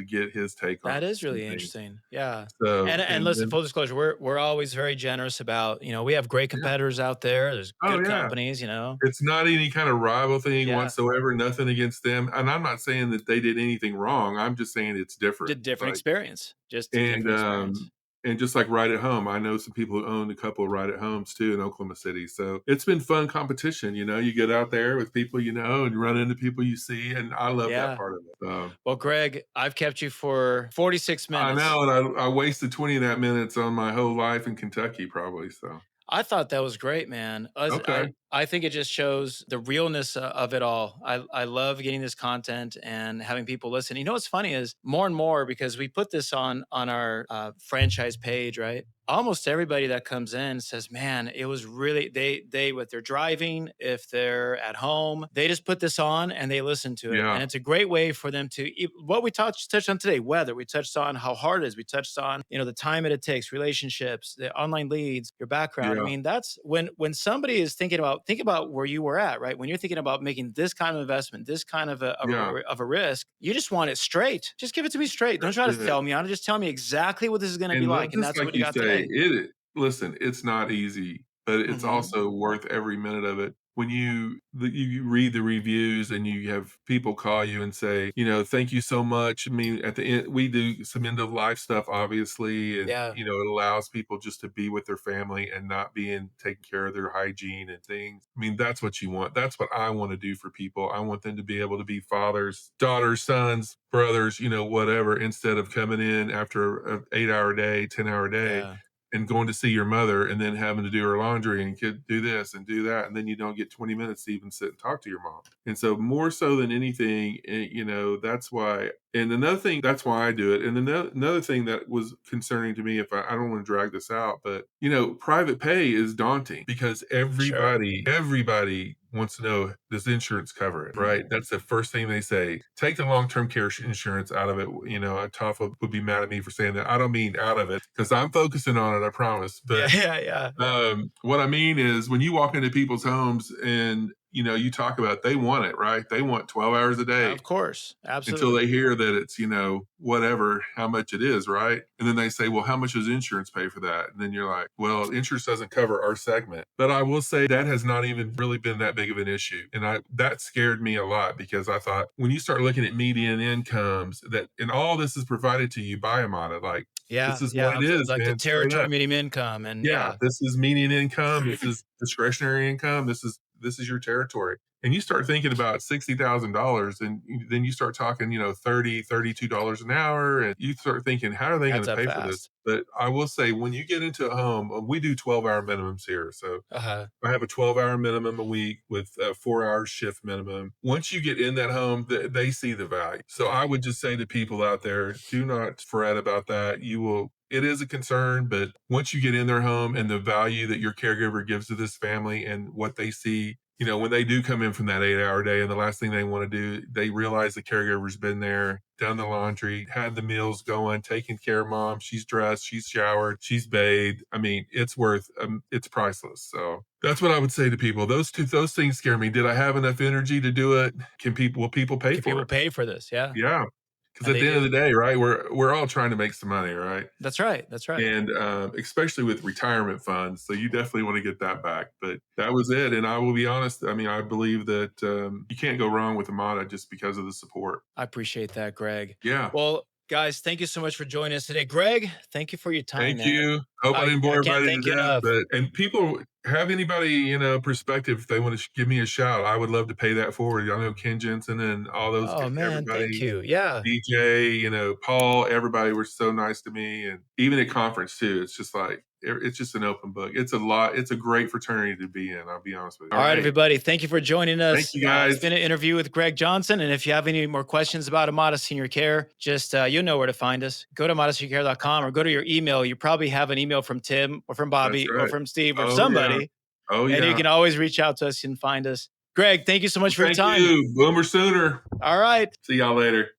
Speaker 4: get his take
Speaker 1: That
Speaker 4: on
Speaker 1: is
Speaker 4: some
Speaker 1: really
Speaker 4: things.
Speaker 1: interesting. Yeah.
Speaker 4: So,
Speaker 1: And
Speaker 4: and
Speaker 1: listen,
Speaker 4: then
Speaker 1: full disclosure, we're always very generous about, we have great
Speaker 4: yeah.
Speaker 1: competitors out there. There's
Speaker 4: Oh,
Speaker 1: good
Speaker 4: yeah.
Speaker 1: companies.
Speaker 4: It's not any kind of rival thing
Speaker 1: Yeah.
Speaker 4: whatsoever, nothing against them, and I'm not saying that they did anything wrong, I'm just saying it's different,
Speaker 1: Did different
Speaker 4: like
Speaker 1: experience. Just a
Speaker 4: and,
Speaker 1: different experience.
Speaker 4: and just like Right at Home, I know some people who owned a couple of Right at Homes too in Oklahoma City. So it's been fun competition. You get out there with people and you run into people you see, and I love that
Speaker 1: Yeah.
Speaker 4: part of it.
Speaker 1: Well, Greg, I've kept you for 46
Speaker 4: I
Speaker 1: minutes.
Speaker 4: know, and I wasted 20 of that minutes on my whole life in Kentucky, probably. So
Speaker 1: I thought that was great, man.
Speaker 4: okay,
Speaker 1: I think it just shows the realness of it all. I love getting this content and having people listen. You know what's funny is more and more because we put this on our franchise page, right? Almost everybody that comes in says, "Man, it was really they with their driving, if they're at home, they just put this on and they listen to it, and
Speaker 4: yeah,
Speaker 1: it's a great way for them to what we touched on today, weather. We touched on how hard it is. We touched on the time that it takes, relationships, the online leads, your background. I
Speaker 4: yeah,
Speaker 1: mean, that's when somebody is thinking about think about where you were at, right? When you're thinking about making this kind of investment, this kind
Speaker 4: yeah.
Speaker 1: of a risk, you just want it straight. Just give it to me straight. Don't try to
Speaker 4: That's it.
Speaker 1: sell me on it. Just tell me exactly what this is going to be
Speaker 4: And
Speaker 1: like, and
Speaker 4: just
Speaker 1: that's
Speaker 4: like
Speaker 1: what you
Speaker 4: you
Speaker 1: got
Speaker 4: say,
Speaker 1: today.
Speaker 4: listen, it's not easy, but it's
Speaker 1: Hmm.
Speaker 4: also worth every minute of it. When you read the reviews and you have people call you and say, "Thank you so much." I mean, at the end, we do some end of life stuff, obviously, and
Speaker 1: Yeah,
Speaker 4: it allows people just to be with their family and not being taking care of their hygiene and things. I mean, that's what you want. That's what I want to do for people. I want them to be able to be fathers, daughters, sons, brothers, whatever, instead of coming in after an 8-hour day, 10-hour day
Speaker 1: yeah,
Speaker 4: and going to see your mother and then having to do her laundry and do this and do that. And then you don't get 20 minutes to even sit and talk to your mom. And so, more so than anything, that's why. And another thing, that's why I do it. And another thing that was concerning to me, if I don't want to drag this out, but, private pay is daunting because
Speaker 1: sure.
Speaker 4: everybody wants to know, does insurance cover it, right? That's the first thing they say. Take the long-term care insurance out of it. Toff would be mad at me for saying that. I don't mean out of it because I'm focusing on it, I promise.
Speaker 1: Yeah,
Speaker 4: But
Speaker 1: yeah, yeah, yeah.
Speaker 4: what I mean is when you walk into people's homes and you know, you talk about, they want it, right? They want 12 hours a day
Speaker 1: Of course.
Speaker 4: until
Speaker 1: Absolutely.
Speaker 4: they hear that it's, you know, whatever, how much it is, right? And then they say, well, how much does insurance pay for that? And then you're like, well, insurance doesn't cover our segment. But I will say that has not even really been that big of an issue. And that scared me a lot, because I thought, when you start looking at median incomes, that, and all this is provided to you by Amada, like,
Speaker 1: Yeah.
Speaker 4: this is
Speaker 1: Yeah.
Speaker 4: what it is,
Speaker 1: Like the
Speaker 4: man, straight
Speaker 1: territory
Speaker 4: up.
Speaker 1: medium income. And
Speaker 4: Yeah,
Speaker 1: yeah,
Speaker 4: this is median income, this is discretionary income, this is your territory. And you start thinking about $60,000, and then you start talking, you know, $32 an hour, and you start thinking, how are they going
Speaker 1: adds
Speaker 4: to
Speaker 1: up
Speaker 4: pay for this?
Speaker 1: fast.
Speaker 4: But I will say, when you get into a home, we do 12-hour minimums here. So
Speaker 1: Uh-huh.
Speaker 4: I have a 12-hour minimum a week with a 4-hour shift minimum. Once you get in that home, they see the value. So I would just say to people out there, do not fret about that. You will, it is a concern, but once you get in their home and the value that your caregiver gives to this family and what they see, you know, when they do come in from that 8-hour day, and the last thing they want to do, they realize the caregiver's been there, done the laundry, had the meals going, taking care of mom. She's dressed, she's showered, she's bathed. I mean, it's priceless. So that's what I would say to people. Those things scare me. Did I have enough energy to do it? Will people pay
Speaker 1: Can
Speaker 4: for
Speaker 1: people
Speaker 4: it?
Speaker 1: pay for this? Yeah.
Speaker 4: Yeah. Because
Speaker 1: And
Speaker 4: at
Speaker 1: they
Speaker 4: the end of the
Speaker 1: do.
Speaker 4: day, right, we're all trying to make some money, right?
Speaker 1: That's right. That's right.
Speaker 4: And especially with retirement funds, so you definitely want to get that back. But that was it. And I will be honest. I mean, I believe that you can't go wrong with Amada just because of the support.
Speaker 1: I appreciate that, Greg.
Speaker 4: Yeah.
Speaker 1: Well, guys, thank you so much for joining us today. Greg, thank you for your time,
Speaker 4: Thank
Speaker 1: man.
Speaker 4: you. Hope I didn't bore
Speaker 1: I can't
Speaker 4: everybody to
Speaker 1: thank you
Speaker 4: death.
Speaker 1: enough.
Speaker 4: But and people have anybody, you know, perspective, if they want to give me a shout, I would love to pay that forward. I know Ken Jensen and all those
Speaker 1: Oh man, thank
Speaker 4: everybody,
Speaker 1: you. Yeah.
Speaker 4: DJ, you know, Paul, everybody were so nice to me. And even at conference too, it's just like, it's just an open book. It's a lot. It's a great fraternity to be in. I'll be honest with you.
Speaker 1: All
Speaker 4: All
Speaker 1: right,
Speaker 4: right.
Speaker 1: everybody. Thank you for joining
Speaker 4: Thank
Speaker 1: us.
Speaker 4: you
Speaker 1: It's
Speaker 4: guys.
Speaker 1: been an interview with Greg Johnson. And if you have any more questions about Amada Senior Care, just you know where to find us. Go to amadaseniorcare.com or go to your email. You probably have an email from Tim or from
Speaker 4: That's
Speaker 1: Bobby or
Speaker 4: right.
Speaker 1: from Steve or
Speaker 4: Oh, yeah.
Speaker 1: somebody.
Speaker 4: Oh,
Speaker 1: And you
Speaker 4: yeah.
Speaker 1: can always reach out to us and find us. Greg, thank you so
Speaker 4: Well,
Speaker 1: much for your
Speaker 4: thank
Speaker 1: time.
Speaker 4: you. Boomer Sooner.
Speaker 1: All right.
Speaker 4: See y'all later.